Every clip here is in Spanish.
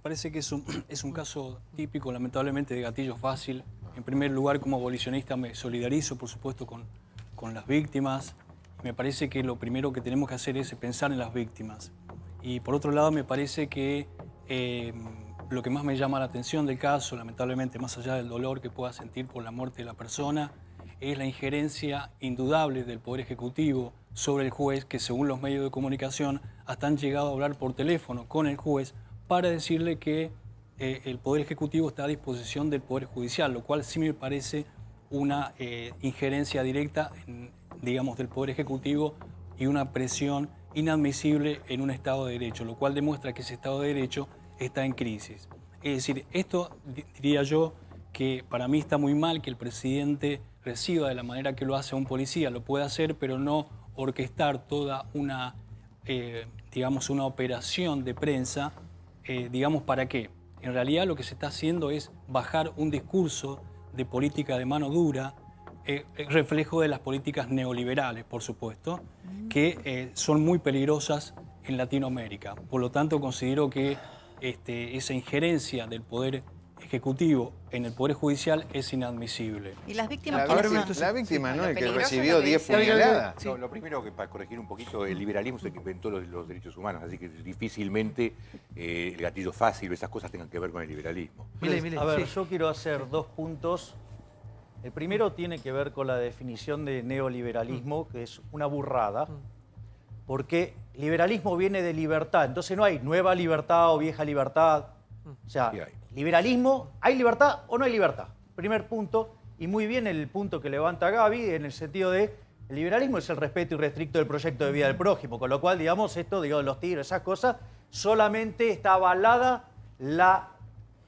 parece que es un caso típico, lamentablemente, de gatillo fácil. En primer lugar, como abolicionista me solidarizo, por supuesto, con las víctimas. Me parece que lo primero que tenemos que hacer es pensar en las víctimas. Y por otro lado, me parece que lo que más me llama la atención del caso, lamentablemente, más allá del dolor que pueda sentir por la muerte de la persona, es la injerencia indudable del Poder Ejecutivo sobre el juez, que según los medios de comunicación hasta han llegado a hablar por teléfono con el juez para decirle que el Poder Ejecutivo está a disposición del Poder Judicial, lo cual sí me parece una injerencia directa, digamos, del Poder Ejecutivo y una presión inadmisible en un Estado de Derecho, lo cual demuestra que ese Estado de Derecho está en crisis. Es decir, esto diría yo que para mí está muy mal que el presidente reciba de la manera que lo hace un policía, lo puede hacer, pero no orquestar toda una, digamos, una operación de prensa, digamos, ¿para qué? En realidad lo que se está haciendo es bajar un discurso de política de mano dura, reflejo de las políticas neoliberales, por supuesto, que son muy peligrosas en Latinoamérica. Por lo tanto, considero que esa injerencia del Poder Ejecutivo en el Poder Judicial es inadmisible. ¿Y las víctimas? La víctima, ¿no? El que recibió 10 puñaladas. Sí. No, lo primero, que para corregir un poquito, el liberalismo es el que inventó los derechos humanos, así que difícilmente el gatillo fácil o esas cosas tengan que ver con el liberalismo. A ver, yo quiero hacer 2 puntos. El primero tiene que ver con la definición de neoliberalismo, que es una burrada, porque liberalismo viene de libertad, entonces no hay nueva libertad o vieja libertad. O sea, liberalismo, ¿hay libertad o no hay libertad? Primer punto, y muy bien el punto que levanta Gaby, en el sentido de el liberalismo es el respeto irrestricto del proyecto de vida del prójimo, con lo cual, digamos, esto, digamos, los tigres, esas cosas, solamente está avalada la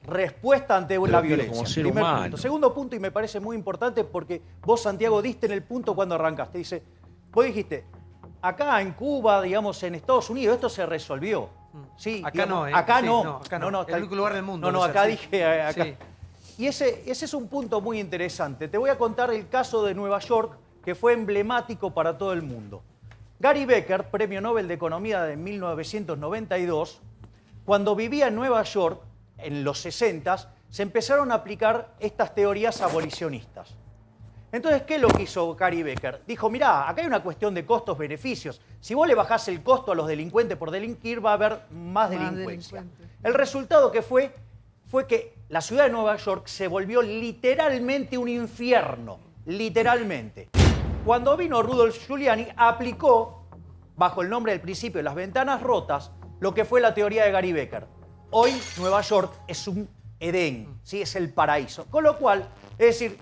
respuesta ante la violencia. Como ser Primer humano. punto. Segundo punto, y me parece muy importante porque vos, Santiago, diste en el punto cuando arrancaste. Dice, vos dijiste, acá en Cuba, digamos, en Estados Unidos, esto se resolvió. Sí, acá digamos, no, ¿eh? acá Sí, no. no, acá no. No, El único lugar del mundo. No, acá dije acá. Sí. Y ese es un punto muy interesante. Te voy a contar el caso de Nueva York, que fue emblemático para todo el mundo. Gary Becker, Premio Nobel de Economía de 1992, cuando vivía en Nueva York, en los 60s, se empezaron a aplicar estas teorías abolicionistas. Entonces, ¿qué es lo que hizo Gary Becker? Dijo, mirá, acá hay una cuestión de costos-beneficios. Si vos le bajás el costo a los delincuentes por delinquir, va a haber más delincuencia. El resultado que fue que la ciudad de Nueva York se volvió literalmente un infierno. Literalmente. Cuando vino Rudolph Giuliani, aplicó, bajo el nombre del principio de las ventanas rotas, lo que fue la teoría de Gary Becker. Hoy Nueva York es un Edén, ¿sí? Es el paraíso. Con lo cual, es decir,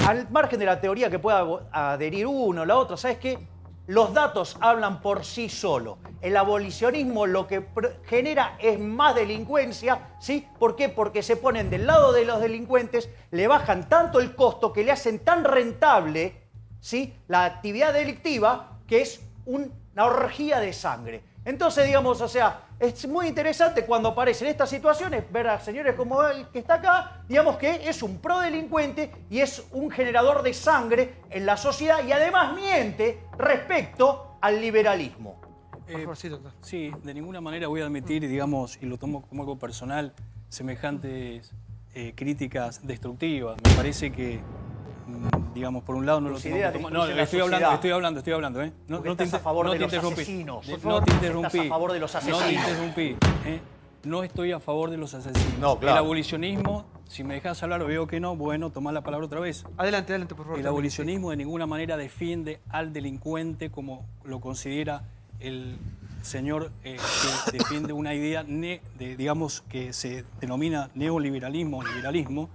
al margen de la teoría que pueda adherir uno o la otra, ¿sabes qué? Los datos hablan por sí solos. El abolicionismo lo que genera es más delincuencia, ¿sí? ¿Por qué? Porque se ponen del lado de los delincuentes, le bajan tanto el costo que le hacen tan rentable, ¿sí?, la actividad delictiva, que es una orgía de sangre. Entonces, digamos, o sea, es muy interesante cuando aparecen estas situaciones, ver a señores como el que está acá, digamos que es un prodelincuente y es un generador de sangre en la sociedad y además miente respecto al liberalismo. Sí, de ninguna manera voy a admitir, digamos, y lo tomo como algo personal, semejantes críticas destructivas. Me parece que, digamos, por un lado no lo tengo que tomar. No, estoy hablando, ¿eh? No te a favor de los interrumpí. asesinos. No te interrumpí. Estás a favor de los asesinos. No te interrumpí. No estoy a favor de los asesinos. No, claro. El abolicionismo, si me dejas hablar o veo que no, bueno, tomá la palabra otra vez. Adelante, por favor. El abolicionismo de ninguna manera defiende al delincuente como lo considera el señor que defiende una idea digamos, que se denomina neoliberalismo o liberalismo,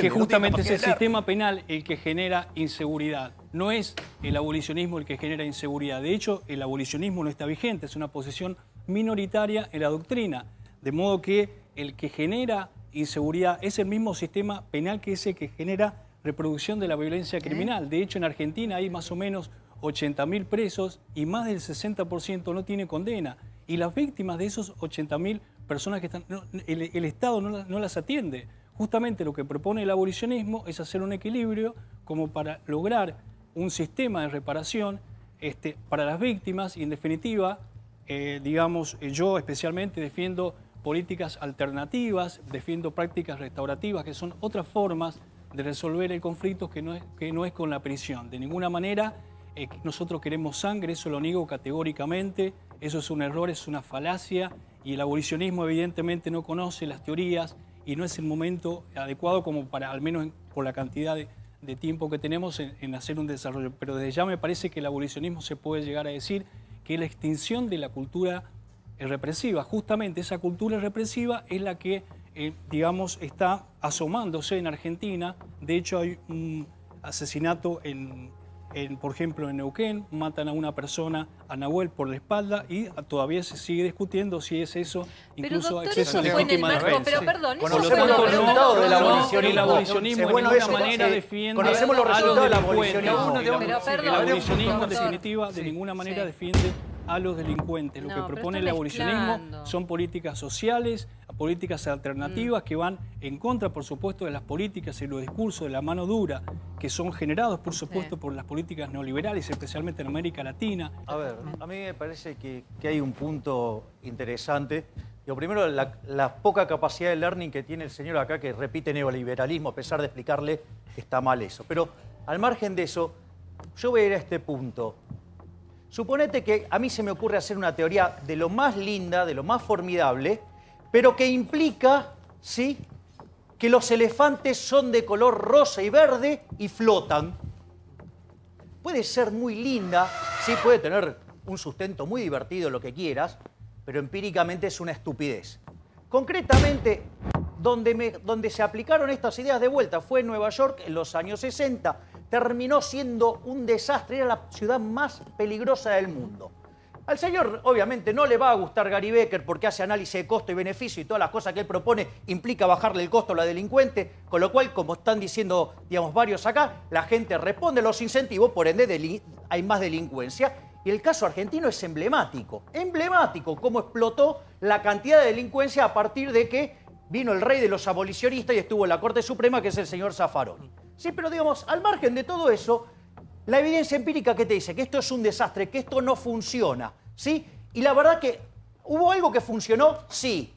que justamente es el sistema penal el que genera inseguridad. No es el abolicionismo el que genera inseguridad. De hecho, el abolicionismo no está vigente, es una posición minoritaria en la doctrina. De modo que el que genera inseguridad es el mismo sistema penal que ese que genera reproducción de la violencia criminal. De hecho, en Argentina hay más o menos 80.000 presos y más del 60% no tiene condena. Y las víctimas de esos 80.000 personas que están... el Estado no las atiende. Justamente lo que propone el abolicionismo es hacer un equilibrio como para lograr un sistema de reparación para las víctimas y, en definitiva, digamos, yo especialmente defiendo políticas alternativas, defiendo prácticas restaurativas, que son otras formas de resolver el conflicto que no es con la prisión. De ninguna manera nosotros queremos sangre, eso lo niego categóricamente, eso es un error, es una falacia, y el abolicionismo evidentemente no conoce las teorías y no es el momento adecuado como para, al menos por la cantidad de tiempo que tenemos, en hacer un desarrollo. Pero desde ya me parece que el abolicionismo se puede llegar a decir que es la extinción de la cultura represiva. Justamente esa cultura represiva es la que, digamos, está asomándose en Argentina. De hecho, hay un asesinato por ejemplo, en Neuquén, matan a una persona, a Nahuel, por la espalda, y todavía se sigue discutiendo si es eso, incluso exceso de legítima defensa. Pero perdón, conocemos los resultados del abolicionismo. El abolicionismo Bueno, de ninguna manera defiende conocemos los a los resultados del delincuentes. abolicionismo. Pero perdón, El abolicionismo, en doctor. definitiva, de ninguna manera defiende a los delincuentes. Lo No, que pero propone está el abolicionismo mezclando. son políticas sociales, políticas alternativas que van en contra, por supuesto, de las políticas y los discursos de la mano dura que son generados, por supuesto, por las políticas neoliberales, especialmente en América Latina. A ver, a mí me parece que hay un punto interesante. Lo primero, la poca capacidad de learning que tiene el señor acá, que repite neoliberalismo, a pesar de explicarle que está mal eso. Pero al margen de eso, yo voy a ir a este punto. Suponete que a mí se me ocurre hacer una teoría de lo más linda, de lo más formidable, pero que implica, ¿sí?, que los elefantes son de color rosa y verde y flotan. Puede ser muy linda, sí, puede tener un sustento muy divertido, lo que quieras, pero empíricamente es una estupidez. Concretamente, donde se aplicaron estas ideas de vuelta fue en Nueva York en los años 60. Terminó siendo un desastre, era la ciudad más peligrosa del mundo. Al señor, obviamente, no le va a gustar Gary Becker porque hace análisis de costo y beneficio y todas las cosas que él propone implica bajarle el costo a la delincuente, con lo cual, como están diciendo, digamos, varios acá, la gente responde a los incentivos, por ende hay más delincuencia. Y el caso argentino es emblemático, cómo explotó la cantidad de delincuencia a partir de que vino el rey de los abolicionistas y estuvo en la Corte Suprema, que es el señor Zaffaroni. Sí, pero digamos, al margen de todo eso, la evidencia empírica que te dice que esto es un desastre, que esto no funciona, ¿sí? Y la verdad que, ¿hubo algo que funcionó? Sí.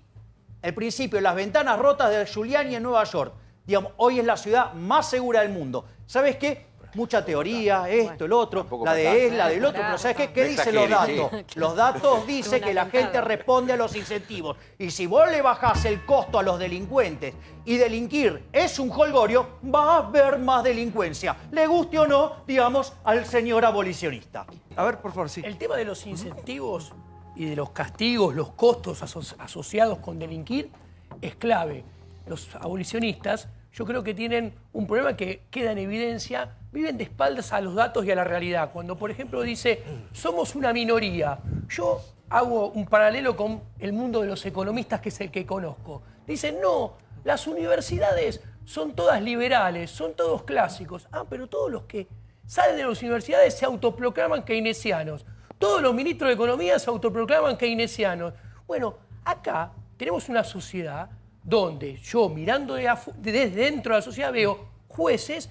El principio, las ventanas rotas de Giuliani en Nueva York. Digamos, hoy es la ciudad más segura del mundo. ¿Sabes qué? Mucha teoría, esto, el otro, la de él, la del otro, pero ¿sabes qué? ¿Qué dicen los datos? Los datos dicen que la gente responde a los incentivos. Y si vos le bajás el costo a los delincuentes y delinquir es un jolgorio, va a haber más delincuencia. Le guste o no, digamos, al señor abolicionista. A ver, por favor, sí. El tema de los incentivos y de los castigos, los costos asociados con delinquir es clave. Los abolicionistas, yo creo que tienen un problema que queda en evidencia, viven de espaldas a los datos y a la realidad. Cuando, por ejemplo, dice, somos una minoría, yo hago un paralelo con el mundo de los economistas, que es el que conozco. Dicen, no, las universidades son todas liberales, son todos clásicos. Ah, pero todos los que salen de las universidades se autoproclaman keynesianos. Todos los ministros de Economía se autoproclaman keynesianos. Bueno, acá tenemos una sociedad donde yo, mirando desde dentro de la sociedad, veo jueces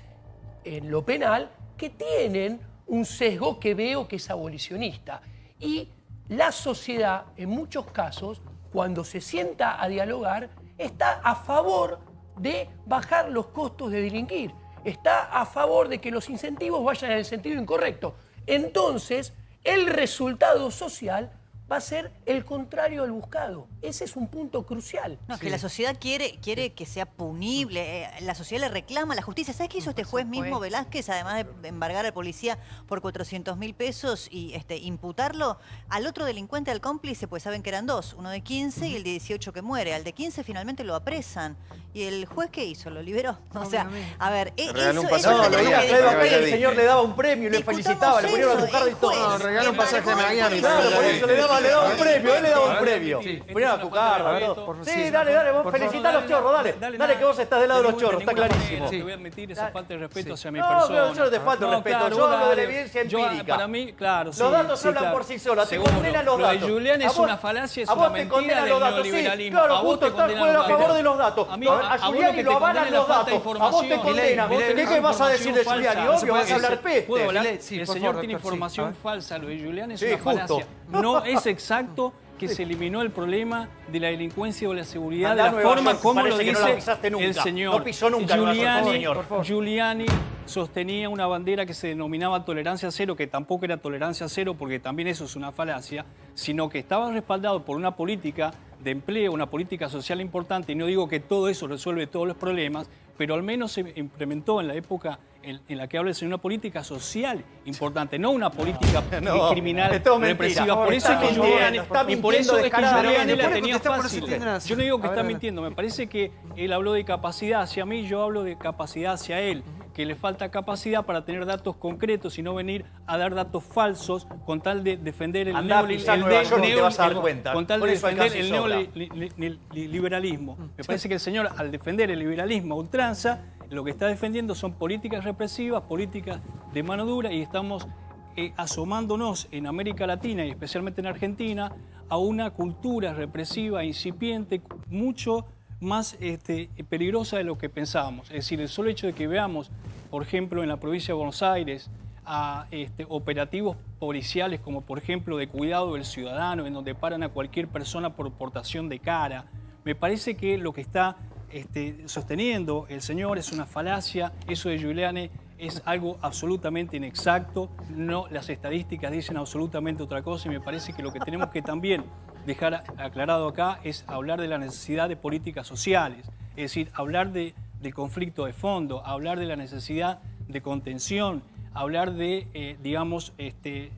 en lo penal que tienen un sesgo que veo que es abolicionista. Y la sociedad, en muchos casos, cuando se sienta a dialogar, está a favor de bajar los costos de delinquir. Está a favor de que los incentivos vayan en el sentido incorrecto. Entonces, el resultado social va a ser el contrario al buscado. Ese es un punto crucial. No, es que la sociedad quiere que sea punible. La sociedad le reclama la justicia. ¿Sabes qué hizo este juez mismo, Velázquez? Además de embargar al policía por 400.000 pesos y imputarlo al otro delincuente, al cómplice, pues saben que eran dos. Uno de 15 y el de 18 que muere. Al de 15 finalmente lo apresan. ¿Y el juez qué hizo? ¿Lo liberó? O sea, a ver, regaló un eso pasaje. es lo No, que veía tenemos Claudio que acá y el discutir. señor le daba un premio y le felicitaba, le ponía una cucarda y todo. No, regaló un pasaje a Miami. Claro, por eso le daba un premio, él le daba un premio. Sí, Ponía una cucarda, falta de todo. respeto. Sí, dale, vos felicitá a los chorros, dale que vos estás del lado de los chorros, está clarísimo. Te voy a admitir esa falta de respeto hacia mi No, persona. pero yo no te falto respeto, yo hablo de la evidencia empírica. Para mí, claro, sí. Los datos sí, hablan claro. por sí solos, te Seguro. condenan los datos. Lo de Julián A es vos- una falacia, es a una vos te mentira condenan del los datos, sí, neoliberalismo. claro, A vos justo te está condenan fuera los a favor datos. de los datos. A mí, A a vos Giuliani que lo te avalan condena los la falta de datos. A vos te información. condenan. Milei, ¿Qué Milei, vas a decir de información Giuliani? falsa. Obvio, vas a hablar ¿Puedo peste. hablar? Sí, El por señor favor, tiene doctor, sí. información A ver. falsa. Lo de Julián es Sí, una justo. falacia. No es exacto que se eliminó el problema de la delincuencia o la seguridad Andá de a la Nueva forma York, como lo parece que no la dice pisaste nunca. el señor. No pisó nunca Nueva York, señor. Giuliani sostenía una bandera que se denominaba tolerancia cero, que tampoco era tolerancia cero, porque también eso es una falacia, sino que estaba respaldado por una política de empleo, una política social importante, y no digo que todo eso resuelve todos los problemas, pero al menos se implementó en la época en la que habla una política social importante, no una política criminal es todo mentira. represiva. Por eso es que Giuliani, y por eso es que Giuliani la tenía fácil. Yo no digo que está mintiendo, me parece que él habló de capacidad hacia mí, yo hablo de capacidad hacia él, que le falta capacidad para tener datos concretos y no venir a dar datos falsos con tal de defender el neoliberalismo. Me parece que el señor, al defender el liberalismo a ultranza, lo que está defendiendo son políticas represivas, políticas de mano dura, y estamos asomándonos en América Latina y especialmente en Argentina a una cultura represiva incipiente mucho más peligrosa de lo que pensábamos. Es decir, el solo hecho de que veamos, por ejemplo, en la provincia de Buenos Aires, a operativos policiales como, por ejemplo, de cuidado del ciudadano, en donde paran a cualquier persona por portación de cara, me parece que lo que está sosteniendo el señor es una falacia. Eso de Giuliani es algo absolutamente inexacto. No, las estadísticas dicen absolutamente otra cosa, y me parece que lo que tenemos que también dejar aclarado acá es hablar de la necesidad de políticas sociales, es decir, hablar del conflicto de fondo, hablar de la necesidad de contención, hablar de,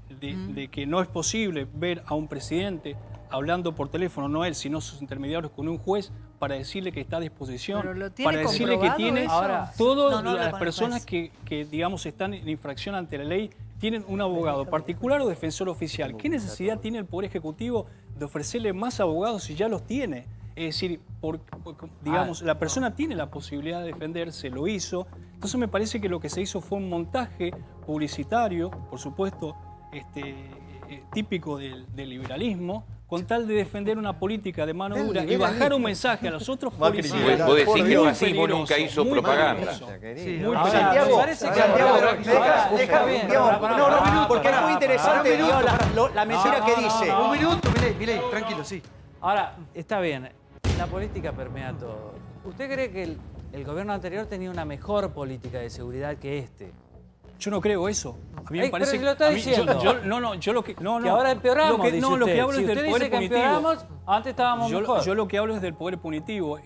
de que no es posible ver a un presidente hablando por teléfono, no él, sino sus intermediarios con un juez, para decirle que está a disposición, para decirle que tiene todas las personas que, digamos, están en infracción ante la ley, tienen un abogado particular o defensor oficial. ¿Qué necesidad tiene el Poder Ejecutivo de ofrecerle más abogados si ya los tiene? Es decir, digamos, la persona tiene la posibilidad de defenderse, lo hizo. Entonces me parece que lo que se hizo fue un montaje publicitario, por supuesto, típico del liberalismo, con tal de defender una política de mano dura y bajar un mensaje a los otros policías. Vos decís que el fascismo nunca hizo propaganda. Santiago, porque es muy interesante la mentira que dice. Un minuto, Milei, tranquilo, sí. Ahora, está bien, la política permea todo. ¿Usted cree que el gobierno anterior tenía una mejor política de seguridad que este? Yo no creo eso. A mí me parece pero si lo está diciendo. Que ahora empeoramos, dice lo que hablo si es del usted poder dice que punitivo. empeoramos, antes estábamos mejor. Yo lo que hablo es del poder punitivo,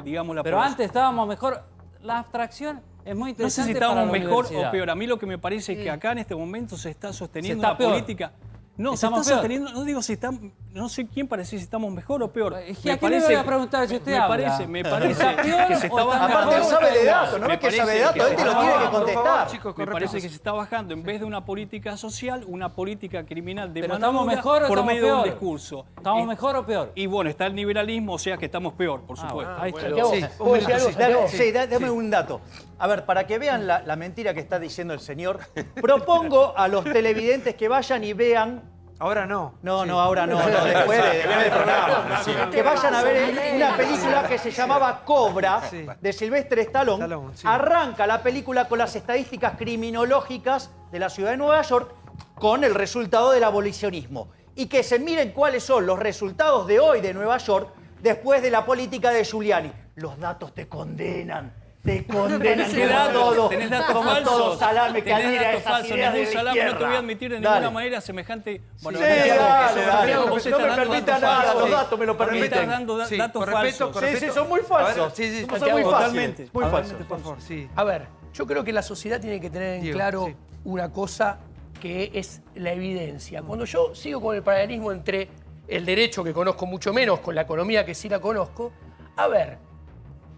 digamos la pero antes estábamos mejor. La abstracción es muy interesante. No sé si estábamos para la mejor universidad. o peor. A mí lo que me parece es que acá en este momento se está sosteniendo está una peor. política. No, se está sosteniendo, no digo si estamos, no sé quién para decir si estamos mejor o peor. ¿A quién le voy a preguntar si usted habla? Me parece que se está bajando. Aparte él sabe de datos, no es que sabe de datos, él te lo tiene que contestar. Me parece que se está bajando, en vez de una política social, una política criminal de ¿Pero mano estamos dura mejor o por estamos medio de un peor? discurso. ¿Estamos mejor o peor? Y bueno, está el liberalismo, o sea que estamos peor, por supuesto. Ahí está. Dame un dato. A ver, para que vean la mentira que está diciendo el señor, propongo a los televidentes que vayan y vean. Ahora no. No, ahora no, después de ver el programa. Que vayan a ver una película que se llamaba Cobra, de Sylvester Stallone. Arranca la película con las estadísticas criminológicas de la ciudad de Nueva York con el resultado del abolicionismo. Y que se miren cuáles son los resultados de hoy de Nueva York después de la política de Giuliani. Los datos te condenan. Te condenan todo. Tenés datos como falsos. todo salame que Tenés adhiere a datos esas falsos. ideas de Ningún la salame, no te voy a izquierda. admitir de Dale. ninguna manera semejante. Bueno, Sí, dale. vos No estás me dando permita datos nada, falsos. los datos me lo Me estás permiten. dando datos con respeto, falsos. Sí, son muy falsos. Sí, Son muy Totalmente. fáciles. Muy falsos. Por favor, sí. A ver, yo creo que la sociedad tiene que tener en Diego, claro sí. una cosa que es la evidencia. Cuando yo sigo con el paralelismo entre el derecho, que conozco mucho menos, con la economía, que sí la conozco, a ver,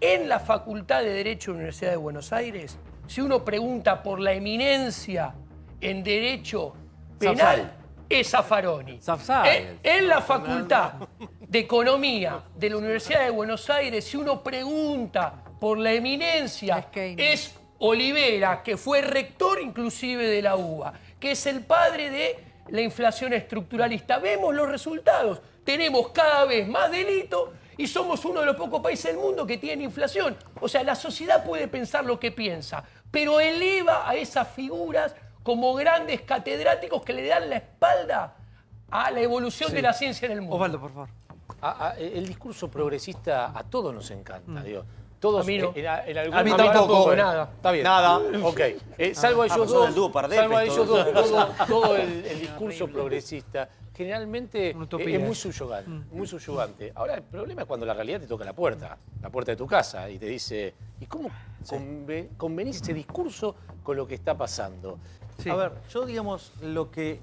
en la Facultad de Derecho de la Universidad de Buenos Aires, si uno pregunta por la eminencia en derecho penal, es Zaffaroni. En la Facultad de Economía de la Universidad de Buenos Aires, si uno pregunta por la eminencia, es Olivera, que fue rector inclusive de la UBA, que es el padre de la inflación estructuralista. Vemos los resultados. Tenemos cada vez más delito y somos uno de los pocos países del mundo que tiene inflación. O sea, la sociedad puede pensar lo que piensa, pero eleva a esas figuras como grandes catedráticos que le dan la espalda a la evolución de la ciencia en el mundo. Osvaldo, por favor. El discurso progresista a todos nos encanta, digo. Todos, A mí no. en algún A mí momento- tampoco, nada. Está bien. Nada. Ok. Salvo a ellos son dos, el dúo Pardepes, salvo a ellos todos. dos, todo el discurso progresista generalmente Una utopía. es muy subyugante, muy subyugante. Ahora, el problema es cuando la realidad te toca la puerta de tu casa, y te dice, ¿y cómo convenís ese discurso con lo que está pasando? Sí. A ver, yo digamos lo que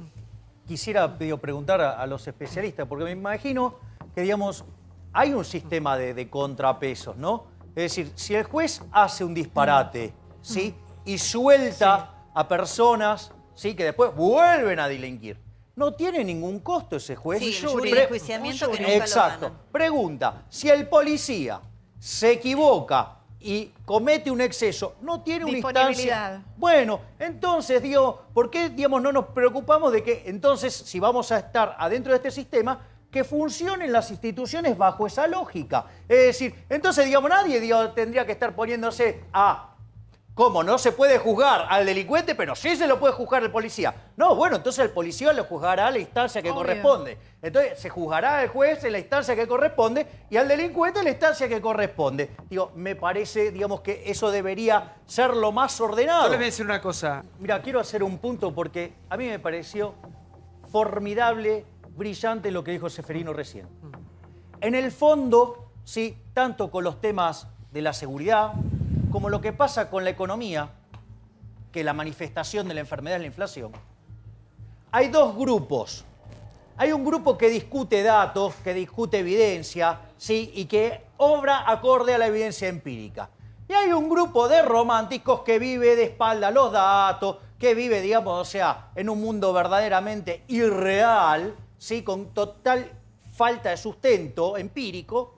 quisiera preguntar a los especialistas, porque me imagino que digamos hay un sistema de contrapesos, ¿no? Es decir, si el juez hace un disparate, ¿sí? Y suelta a personas, ¿sí? Que después vuelven a delinquir, no tiene ningún costo ese juez. Sí, el Pre- jurisdiccionamiento que nunca lo Exacto. ganan. Pregunta, si el policía se equivoca y comete un exceso, no tiene una instancia... Disponibilidad. Bueno, entonces, digo, ¿por qué, digamos, no nos preocupamos de que entonces, si vamos a estar adentro de este sistema, que funcionen las instituciones bajo esa lógica? Es decir, entonces, digamos, nadie tendría que estar poniéndose a... ¿Cómo? No se puede juzgar al delincuente, pero sí se lo puede juzgar el policía. No, bueno, entonces el policía lo juzgará a la instancia que Obvio. corresponde. Entonces se juzgará al juez en la instancia que corresponde y al delincuente en la instancia que corresponde. Digo, me parece, digamos, que eso debería ser lo más ordenado. Yo les voy a decir una cosa. Mira, quiero hacer un punto porque a mí me pareció formidable, brillante lo que dijo Seferino recién. En el fondo, sí, tanto con los temas de la seguridad como lo que pasa con la economía, que la manifestación de la enfermedad es la inflación, hay dos grupos. Hay un grupo que discute datos, que discute evidencia, ¿sí? Y que obra acorde a la evidencia empírica. Y hay un grupo de románticos que vive de espalda a los datos, que vive, digamos, o sea, en un mundo verdaderamente irreal, ¿sí? Con total falta de sustento empírico.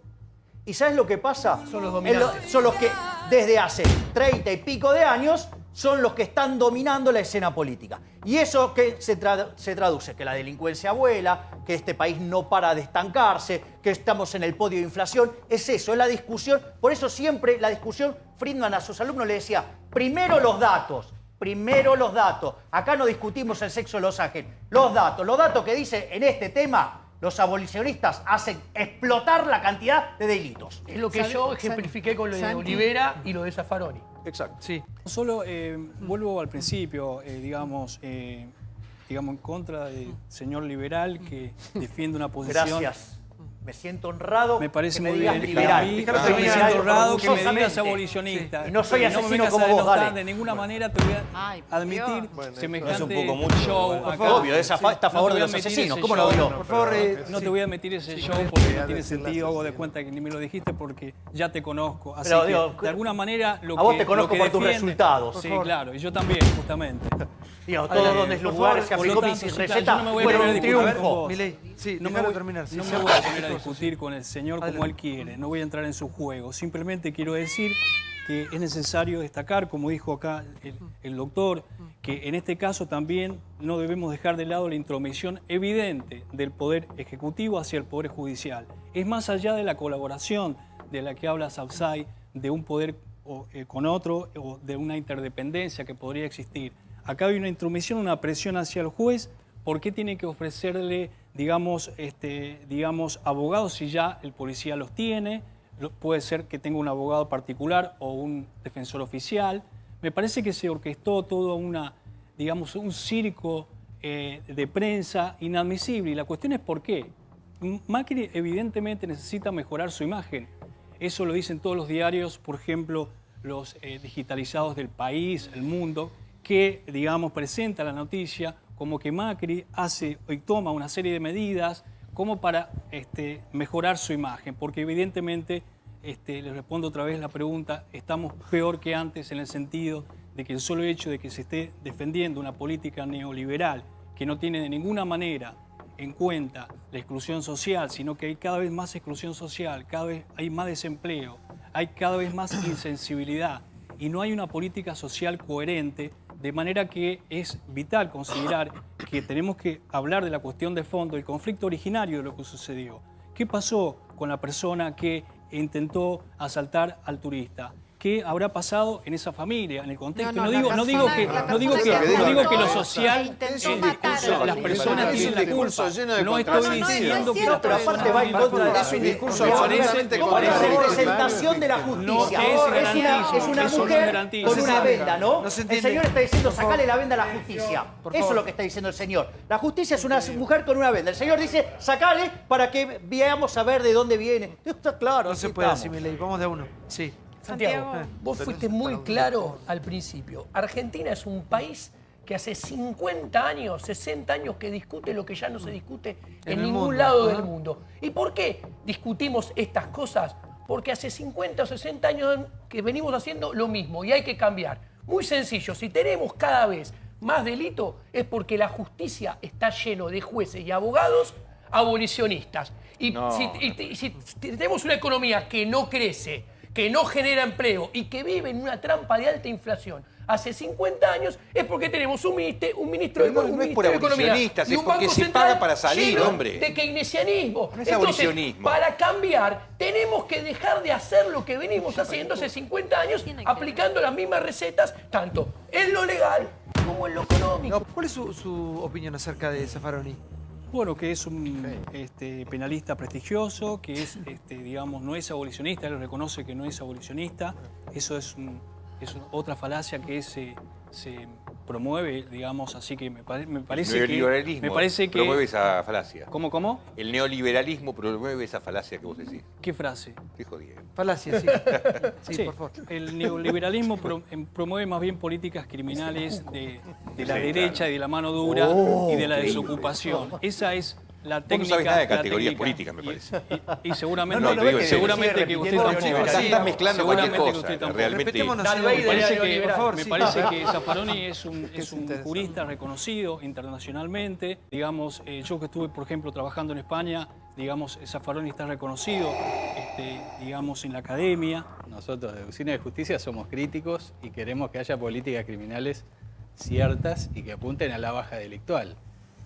¿Y sabes lo que pasa? Son los dominantes. Son los que desde hace 30 y pico de años son los que están dominando la escena política. Y eso que se traduce, que la delincuencia vuela, que este país no para de estancarse, que estamos en el podio de inflación, es eso, es la discusión. Por eso siempre la discusión, Friedman a sus alumnos le decía, primero los datos. Primero los datos. Acá no discutimos el sexo de los ángeles. Los datos que dice en este tema, los abolicionistas hacen explotar la cantidad de delitos. Es lo que yo ejemplifiqué con lo de Santi. Olivera y lo de Zaffaroni. Exacto. Sí. Solo vuelvo al principio, digamos, en contra del señor liberal que defiende una posición. Gracias. Me siento honrado. Me parece que me muy digas bien. liberal. A mí Déjalo me terminar. siento honrado que me digas Orgullosamente. abolicionista. Sí. Y no soy me asesino vengas como a vos, denotar, dale. de ninguna manera te voy a Ay, por admitir Dios. semejante es un poco mucho, show igual. acá. Obvio, está a favor No te de voy los a meter asesinos. ese ¿Cómo lo show, digo? Por favor, No te voy a meter ese show porque no tiene sentido, hago de cuenta que ni me lo dijiste porque ya te conozco. Así Pero, que, digo, de alguna manera, lo a vos que te conozco lo que por tus defiende- resultados. Sí, Por favor. claro, y yo también, justamente. Digo, todos donde por lugares que Por lo aplicó mi tanto, sí, receta yo no me voy a fueron poner a un discutir con triunfo. vos. Milei, sí, No me déjalo voy, terminar. Sí, no sí, me sí. voy a poner a Sí, discutir con el señor como Adelante. él quiere, no voy a entrar en su juego. Simplemente quiero decir que es necesario destacar, como dijo acá el doctor, que en este caso también no debemos dejar de lado la intromisión evidente del Poder Ejecutivo hacia el Poder Judicial. Es más allá de la colaboración de la que habla Sapsay, de un poder con otro o de una interdependencia que podría existir. Acá hay una intromisión, una presión hacia el juez. ¿Por qué tiene que ofrecerle, digamos, abogados si ya el policía los tiene? Puede ser que tenga un abogado particular o un defensor oficial. Me parece que se orquestó todo un circo de prensa inadmisible. Y la cuestión es por qué. Macri evidentemente necesita mejorar su imagen. Eso lo dicen todos los diarios, por ejemplo, los digitalizados del País, El Mundo, que, presenta la noticia como que Macri hace y toma una serie de medidas como para mejorar su imagen, porque evidentemente, le respondo otra vez la pregunta, estamos peor que antes en el sentido de que el solo hecho de que se esté defendiendo una política neoliberal que no tiene de ninguna manera en cuenta la exclusión social, sino que hay cada vez más exclusión social, cada vez hay más desempleo, hay cada vez más insensibilidad y no hay una política social coherente, de manera que es vital considerar que tenemos que hablar de la cuestión de fondo, el conflicto originario de lo que sucedió. ¿Qué pasó con la persona que intentó asaltar al turista? qué habrá pasado en esa familia, en el contexto. No, No, la no digo que lo social, intentó las personas tienen la culpa. No estoy diciendo que las Pero aparte va en contra de eso. discurso Es absolutamente representación de la No justicia. es garantismo, Es una eso no es mujer garantismo. con una venda, ¿no? No se El entiende. señor está diciendo, sacale la venda a la justicia. Por Eso es favor. lo que está diciendo el señor. La justicia es una mujer con una venda. El señor dice, sacale para que veamos a ver de dónde viene. Esto está claro. No así se puede estamos. así, Milei. Vamos de a uno. Sí. Santiago, vos fuiste muy claro al principio. Argentina es un país que hace 50 años, 60 años que discute lo que ya no se discute en el ningún mundo. lado Ajá. del mundo. ¿Y por qué discutimos estas cosas? Porque hace 50 o 60 años que venimos haciendo lo mismo y hay que cambiar. Muy sencillo, si tenemos cada vez más delito es porque la justicia está lleno de jueces y abogados abolicionistas. Y si tenemos una economía que no crece, que no genera empleo y que vive en una trampa de alta inflación hace 50 años, es porque tenemos un ministro Pero no es por de Economía abolicionistas, y es un porque Banco se Central paga para salir, lleno hombre. de keynesianismo. No es Entonces, abolicionismo. para cambiar, tenemos que dejar de hacer lo que venimos haciendo hace 50 años, aplicando las mismas recetas, tanto en lo legal como en lo económico. ¿Cuál es su opinión acerca de Zaffaroni? Bueno, que es un penalista prestigioso, que es, digamos, no es abolicionista, él reconoce que no es abolicionista. Eso es otra falacia que se promueve, digamos, así que me parece El que... neoliberalismo promueve esa falacia. ¿Cómo? El neoliberalismo promueve esa falacia que vos decís. ¿Qué frase? Te jodí. Falacia, sí. Sí, por favor. El neoliberalismo promueve más bien políticas criminales de la derecha y de la mano dura y de la desocupación. Esa es la Vos no técnica. sabés nada de la categorías técnica. políticas, me parece. Y seguramente, No, te digo en serio. seguramente que usted tampoco. Estás mezclando cualquier Seguramente que cosa. usted tampoco. Realmente. Respetémonos, Darth señor. Vader Me parece era que, neoliberal. favor, me sí. parece que Zaffaroni es un interesante. jurista reconocido internacionalmente. Digamos, yo que estuve, por ejemplo, trabajando en España, digamos, Zaffaroni está reconocido, digamos, en la academia. Nosotros de Usina de Justicia somos críticos y queremos que haya políticas criminales ciertas y que apunten a la baja delictual.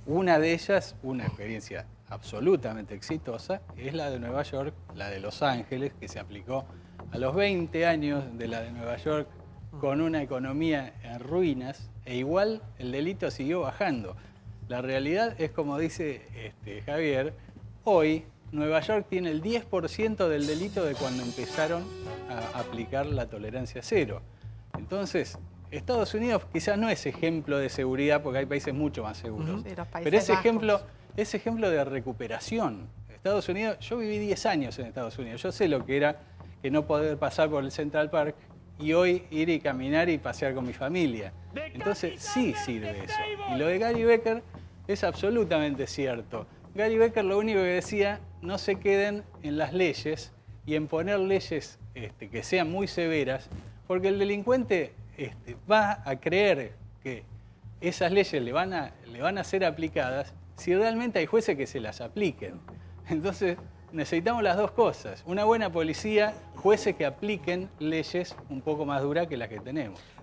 Una de ellas, una experiencia absolutamente exitosa, es la de Nueva York, la de Los Ángeles, que se aplicó a los 20 años de la de Nueva York con una economía en ruinas e igual el delito siguió bajando. La realidad es como dice Javier, hoy Nueva York tiene el 10% del delito de cuando empezaron a aplicar la tolerancia cero. Entonces, Estados Unidos quizás no es ejemplo de seguridad porque hay países mucho más seguros, Sí, los Países pero es Bajos. ejemplo de recuperación. Estados Unidos, yo viví 10 años en Estados Unidos, yo sé lo que era que no poder pasar por el Central Park y hoy ir y caminar y pasear con mi familia. Entonces sí sirve eso. Y lo de Gary Becker es absolutamente cierto. Gary Becker lo único que decía, no se queden en las leyes y en poner leyes que sean muy severas, porque el delincuente va a creer que esas leyes le van a ser aplicadas si realmente hay jueces que se las apliquen. Entonces necesitamos las dos cosas, una buena policía, jueces que apliquen leyes un poco más duras que las que tenemos.